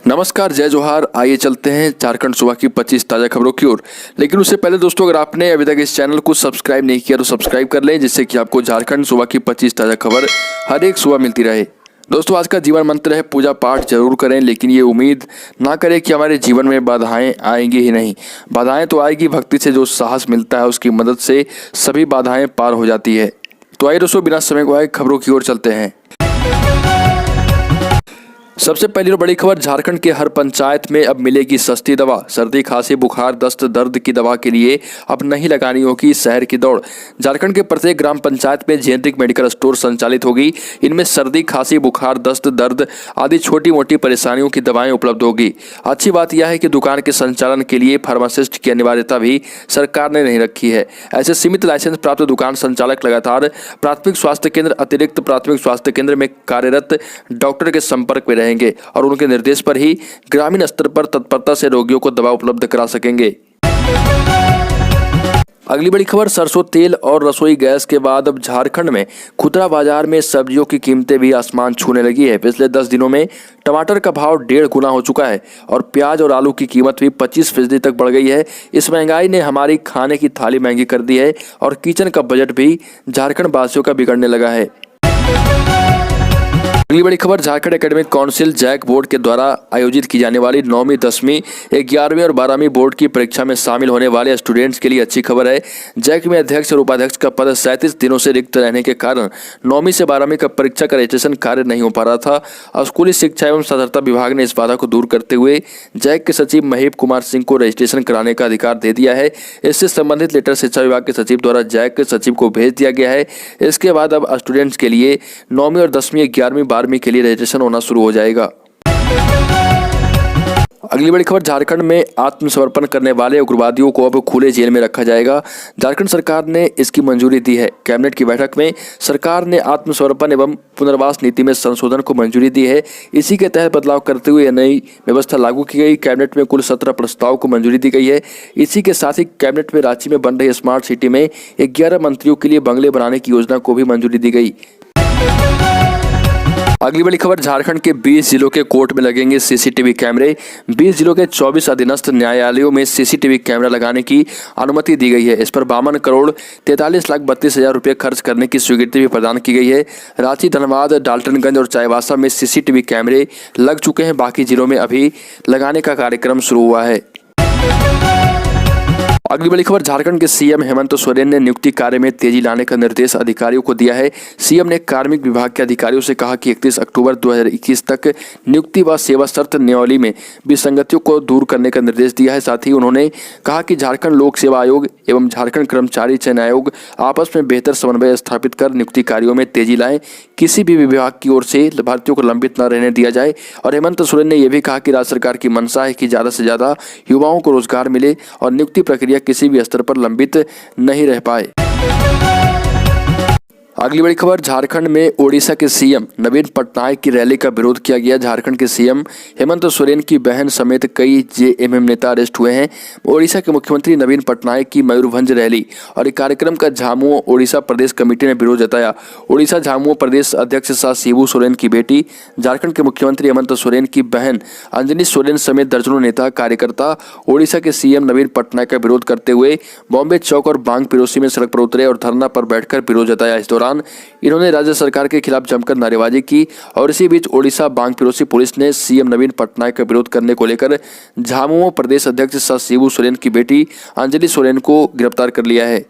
नमस्कार, जय जोहार। आइए चलते हैं झारखंड सुबह की 25 ताज़ा खबरों की ओर। लेकिन उससे पहले दोस्तों, अगर आपने अभी तक इस चैनल को सब्सक्राइब नहीं किया तो सब्सक्राइब कर लें, जिससे कि आपको झारखंड सुबह की 25 ताज़ा खबर हर एक सुबह मिलती रहे। दोस्तों, आज का जीवन मंत्र है पूजा पाठ जरूर करें, लेकिन ये उम्मीद ना करें कि हमारे जीवन में बाधाएं आएंगी ही नहीं। बाधाएं तो आएगी, भक्ति से जो साहस मिलता है उसकी मदद से सभी बाधाएं पार हो जाती है। तो आइए दोस्तों, बिना समय गवाए खबरों की ओर चलते हैं। सबसे पहली और बड़ी खबर, झारखंड के हर पंचायत में अब मिलेगी सस्ती दवा। सर्दी, खांसी, बुखार, दस्त, दर्द की दवा के लिए अब नहीं लगानी होगी शहर की दौड़। झारखंड के प्रत्येक ग्राम पंचायत में जेनेरिक मेडिकल स्टोर संचालित होगी। इनमें सर्दी, खांसी, बुखार, दस्त, दर्द आदि छोटी मोटी परेशानियों की दवाएं उपलब्ध होगी। अच्छी बात यह है कि दुकान के संचालन के लिए फार्मासिस्ट की अनिवार्यता भी सरकार ने नहीं रखी है। ऐसे सीमित लाइसेंस प्राप्त दुकान संचालक लगातार प्राथमिक स्वास्थ्य केंद्र, अतिरिक्त प्राथमिक स्वास्थ्य केंद्र में कार्यरत डॉक्टर के संपर्क में रहेंगे और उनके निर्देश पर ही ग्रामीण स्तर पर तत्परता से रोगियों को दवा उपलब्ध करा सकेंगे। अगली बड़ी खबर, सरसों तेल और रसोई गैस के बाद अब झारखंड में खुदरा बाजार में सब्जियों की कीमतें भी आसमान छूने लगी है। पिछले 10 दिनों में टमाटर का भाव 1.5 गुना हो चुका है और प्याज और आलू की कीमत भी 25% तक बढ़ गई है। इस महंगाई ने हमारी खाने की थाली महंगी कर दी है और किचन का बजट भी झारखंड वासियों का बिगड़ने लगा है। अगली बड़ी खबर, Jharkhand academic council JAC board के द्वारा आयोजित की जाने वाली 9वीं, 10वीं, 11वीं और 12वीं बोर्ड की परीक्षा में शामिल होने वाले स्टूडेंट्स के लिए अच्छी खबर है। जैक में अध्यक्ष और उपाध्यक्ष का पद 37 दिनों से रिक्त रहने के कारण 9वीं से 12वीं का परीक्षा का रजिस्ट्रेशन कार्य नहीं हो पा रहा था। स्कूली शिक्षा एवं साक्षरता विभाग ने इस बाधा को दूर करते हुए जैक के सचिव महेश कुमार सिंह को रजिस्ट्रेशन कराने का अधिकार दे दिया है। इससे संबंधित लेटर शिक्षा विभाग के सचिव द्वारा जैक के सचिव को भेज दिया गया है। इसके बाद अब स्टूडेंट्स के लिए 9वीं और 10वीं, 11वीं, 12वीं के लिए रजिस्ट्रेशन होना शुरू हो जाएगा। अगली बड़ी खबर, झारखंड में आत्मसमर्पण करने वाले उग्रवादियों को अब खुले जेल में रखा जाएगा। झारखंड सरकार ने इसकी मंजूरी दी है। कैबिनेट की बैठक में सरकार ने आत्मसमर्पण एवं पुनर्वास नीति में संशोधन को मंजूरी दी है। इसी के तहत बदलाव करते हुए नई व्यवस्था लागू की गई। कैबिनेट में कुल 17 प्रस्ताव को मंजूरी दी गई है। इसी के साथ ही कैबिनेट में रांची में बन रही स्मार्ट सिटी में 11 मंत्रियों के लिए बंगले बनाने की योजना को भी मंजूरी दी गई। अगली बड़ी खबर, झारखंड के 20 जिलों के कोर्ट में लगेंगे सीसीटीवी कैमरे। 20 जिलों के 24 अधीनस्थ न्यायालयों में सीसीटीवी कैमरा लगाने की अनुमति दी गई है। इस पर 52 करोड़ 43,32,000 रुपये खर्च करने की स्वीकृति भी प्रदान की गई है। रांची, धनबाद, डाल्टनगंज और चाईबासा में सीसीटीवी कैमरे लग चुके हैं। बाकी जिलों में अभी लगाने का कार्यक्रम शुरू हुआ है। अगली बड़ी खबर, झारखंड के सीएम हेमंत सोरेन ने नियुक्ति कार्य में तेजी लाने का निर्देश अधिकारियों को दिया है। सीएम ने कार्मिक विभाग के अधिकारियों से कहा कि 31 अक्टूबर 2021 तक नियुक्ति व सेवा शर्त नियमावली में विसंगतियों को दूर करने का निर्देश दिया है। साथ ही उन्होंने कहा कि झारखंड लोक सेवा आयोग एवं झारखंड कर्मचारी चयन आयोग आपस में बेहतर समन्वय स्थापित कर नियुक्ति कार्यों में तेजी लाएं। किसी भी विभाग की ओर से भर्तियों को लंबित न रहने दिया जाए। और हेमंत सोरेन ने यह भी कहा कि राज्य सरकार की मंशा है कि ज्यादा से ज्यादा युवाओं को रोजगार मिले और नियुक्ति प्रक्रिया किसी भी स्तर पर लंबित नहीं रह पाए। अगली बड़ी खबर, झारखंड में ओडिशा के सीएम नवीन पटनायक की रैली का विरोध किया गया। झारखंड के सीएम हेमंत सोरेन की बहन समेत कई जेएमएम नेता अरेस्ट हुए हैं। ओडिशा के मुख्यमंत्री नवीन पटनायक की मयूरभंज रैली और एक कार्यक्रम का झामुमो ओडिशा प्रदेश कमेटी ने विरोध जताया। ओडिशा झामुमो प्रदेश अध्यक्ष सा शिबू सोरेन की बेटी, झारखंड के मुख्यमंत्री हेमंत सोरेन की बहन अंजनी सोरेन समेत दर्जनों नेता कार्यकर्ता ओडिशा के सीएम नवीन पटनायक का विरोध करते हुए बॉम्बे चौक और बांग पिरोसी में सड़क पर उतरे और धरना पर बैठकर विरोध जताया। इस दौरान इन्होंने राज्य सरकार के खिलाफ जमकर नारेबाजी की और इसी बीच ओडिशा बांग पिरोसी पुलिस ने सीएम नवीन पटनायक का विरोध करने को लेकर झामुमो प्रदेश अध्यक्ष सा शिबू सोरेन की बेटी अंजलि सोरेन को गिरफ्तार कर लिया है।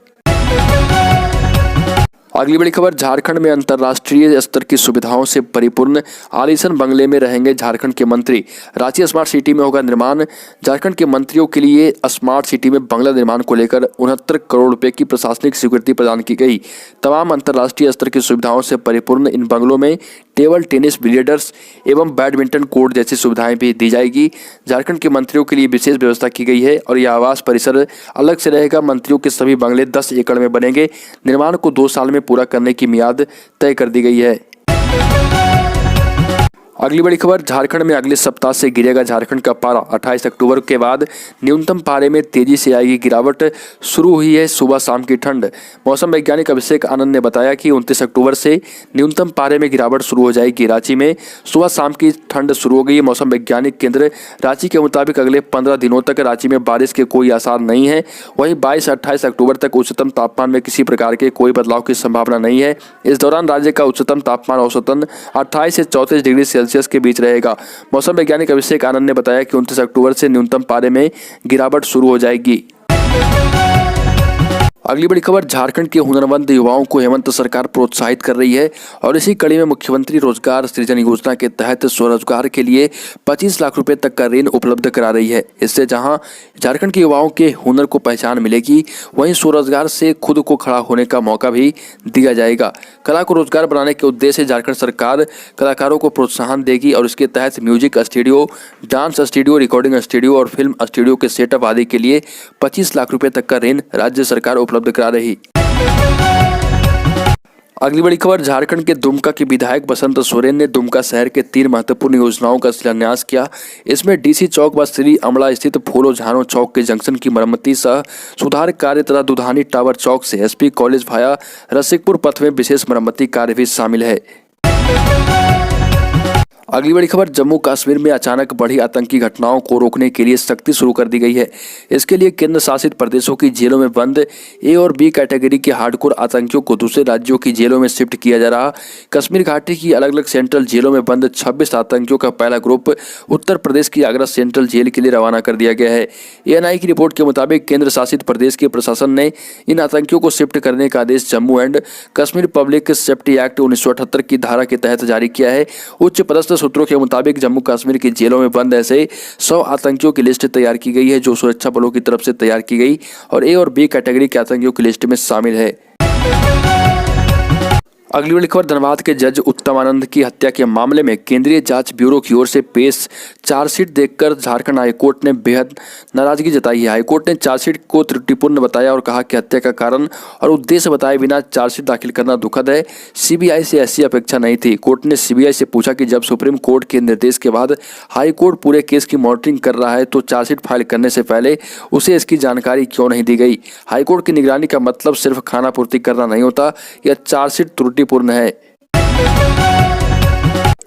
अगली बड़ी खबर, झारखंड में अंतर्राष्ट्रीय स्तर की सुविधाओं से परिपूर्ण आलीशान बंगले में रहेंगे झारखंड के मंत्री। रांची स्मार्ट सिटी में होगा निर्माण। झारखंड के मंत्रियों के लिए स्मार्ट सिटी में बंगला निर्माण को लेकर 69 करोड़ रुपए की प्रशासनिक स्वीकृति प्रदान की गई। तमाम अंतर्राष्ट्रीय स्तर की सुविधाओं से परिपूर्ण इन बंगलों में टेबल टेनिस, बिलियर्ड्स एवं बैडमिंटन कोर्ट जैसी सुविधाएं भी दी जाएगी। झारखंड के मंत्रियों के लिए विशेष व्यवस्था की गई है और यह आवास परिसर अलग से रहेगा। मंत्रियों के सभी बंगले 10 एकड़ में बनेंगे। निर्माण को 2 साल में पूरा करने की मियाद तय कर दी गई है। अगली बड़ी खबर, झारखंड में अगले सप्ताह से गिरेगा झारखंड का पारा। 28 अक्टूबर के बाद न्यूनतम पारे में तेजी से आएगी गिरावट। शुरू हुई है सुबह शाम की ठंड। मौसम वैज्ञानिक अभिषेक आनंद ने बताया कि 29 अक्टूबर से न्यूनतम पारे में गिरावट शुरू हो जाएगी। रांची में सुबह शाम की ठंड शुरू हो गई। मौसम वैज्ञानिक केंद्र रांची के मुताबिक अगले 15 दिनों तक रांची में बारिश के कोई आसार नहीं है। वहीं 22-28 अक्टूबर तक उच्चतम तापमान में किसी प्रकार के कोई बदलाव की संभावना नहीं है। इस दौरान राज्य का उच्चतम तापमान औसतन 28 से 34 डिग्री सेल्सियस के बीच रहेगा। मौसम वैज्ञानिक अभिषेक आनंद ने बताया कि 29 अक्टूबर से न्यूनतम पारे में गिरावट शुरू हो जाएगी। अगली बड़ी खबर, झारखंड के हुनरमंद युवाओं को हेमंत सरकार प्रोत्साहित कर रही है और इसी कड़ी में मुख्यमंत्री रोजगार सृजन योजना के तहत स्वरोजगार के लिए 25 लाख रुपए तक का ऋण उपलब्ध करा रही है। इससे जहां झारखंड के युवाओं के हुनर को पहचान मिलेगी, वहीं स्वरोजगार से खुद को खड़ा होने का मौका भी दिया जाएगा। कला को रोजगार बनाने के उद्देश्य से झारखंड सरकार कलाकारों को प्रोत्साहन देगी और इसके तहत music studio, dance studio, recording studio और फिल्म स्टूडियो के सेटअप आदि के लिए 25 लाख रुपए तक का ऋण राज्य सरकार उपलब्ध करा रही। अगली बड़ी खबर, झारखंड के दुमका के विधायक बसंत सोरेन ने दुमका शहर के 3 महत्वपूर्ण योजनाओं का शिलान्यास किया। इसमें डीसी चौक व श्री अमला स्थित फूलो झानो चौक के जंक्शन की मरम्मती सह सुधार कार्य तथा दुधानी टावर चौक से एसपी कॉलेज भाया रसिकपुर पथ में विशेष मरम्मती कार्य भी शामिल है। अगली बड़ी खबर, जम्मू कश्मीर में अचानक बढ़ी आतंकी घटनाओं को रोकने के लिए सख्ती शुरू कर दी गई है। इसके लिए केंद्र शासित प्रदेशों की जेलों में बंद ए और बी कैटेगरी के हार्डकोर आतंकियों को दूसरे राज्यों की जेलों में शिफ्ट किया जा रहा। कश्मीर घाटी की अलग अलग सेंट्रल जेलों में बंद 26 आतंकियों का पहला ग्रुप उत्तर प्रदेश की आगरा सेंट्रल जेल के लिए रवाना कर दिया गया है। ANI की रिपोर्ट के मुताबिक केंद्र शासित प्रदेश के प्रशासन ने इन आतंकियों को शिफ्ट करने का आदेश Jammu and Kashmir Public Safety Act 1978 की धारा के तहत जारी किया है। उच्च पदस्थ सूत्रों के मुताबिक जम्मू कश्मीर की जेलों में बंद ऐसे 100 आतंकियों की लिस्ट तैयार की गई है, जो सुरक्षा बलों की तरफ से तैयार की गई और ए और बी कैटेगरी के आतंकियों की लिस्ट में शामिल है। अगली बड़ी खबर, धनबाद के जज उत्तम आनंद की हत्या के मामले में केंद्रीय जांच ब्यूरो की ओर से पेश चार्जशीट देखकर झारखंड हाईकोर्ट ने बेहद नाराजगी जताई है। हाईकोर्ट ने चार्जशीट को त्रुटिपूर्ण बताया और कहा कि हत्या का कारण और उद्देश्य बताए बिना चार्जशीट दाखिल करना दुखद है। CBI से ऐसी अपेक्षा नहीं थी। कोर्ट ने CBI से पूछा कि जब सुप्रीम कोर्ट के निर्देश के बाद हाईकोर्ट पूरे केस की मॉनिटरिंग कर रहा है तो चार्जशीट फाइल करने से पहले उसे इसकी जानकारी क्यों नहीं दी गई। हाईकोर्ट की निगरानी का मतलब सिर्फ खानापूर्ति करना नहीं होता। यह चार्जशीट त्रुटिपूर्ण है।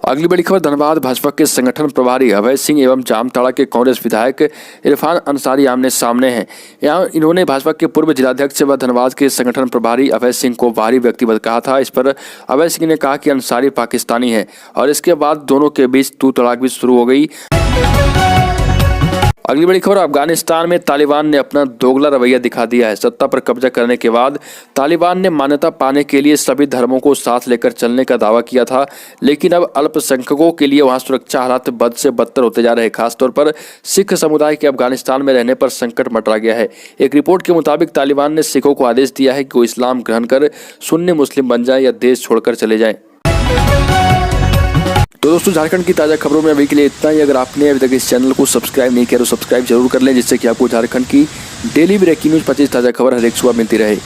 अगली बड़ी खबर, धनबाद भाजपा के संगठन प्रभारी अभय सिंह एवं जामताड़ा के कांग्रेस विधायक इरफान अंसारी आमने सामने हैं। यहाँ इन्होंने भाजपा के पूर्व जिलाध्यक्ष व धनबाद के संगठन प्रभारी अभय सिंह को बाहरी व्यक्तिगत कहा था। इस पर अभय सिंह ने कहा कि अंसारी पाकिस्तानी है और इसके बाद दोनों के बीच तू तड़ाक भी शुरू हो गई। अगली बड़ी खबर, अफगानिस्तान में तालिबान ने अपना दोगला रवैया दिखा दिया है। सत्ता पर कब्जा करने के बाद तालिबान ने मान्यता पाने के लिए सभी धर्मों को साथ लेकर चलने का दावा किया था, लेकिन अब अल्पसंख्यकों के लिए वहां सुरक्षा हालात बद से बदतर होते जा रहे। खासतौर पर सिख समुदाय के अफगानिस्तान में रहने पर संकट मंडरा गया है। एक रिपोर्ट के मुताबिक तालिबान ने सिखों को आदेश दिया है कि वो इस्लाम ग्रहण कर सुन्नी मुस्लिम बन जाए या देश छोड़कर चले जाएं। तो दोस्तों, झारखंड की ताज़ा खबरों में अभी के लिए इतना ही। अगर आपने अभी तक इस चैनल को सब्सक्राइब नहीं किया तो सब्सक्राइब जरूर कर लें, जिससे कि आपको झारखंड की डेली ब्रेकिंग न्यूज 25 ताज़ा खबर हर एक सुबह मिलती रहे।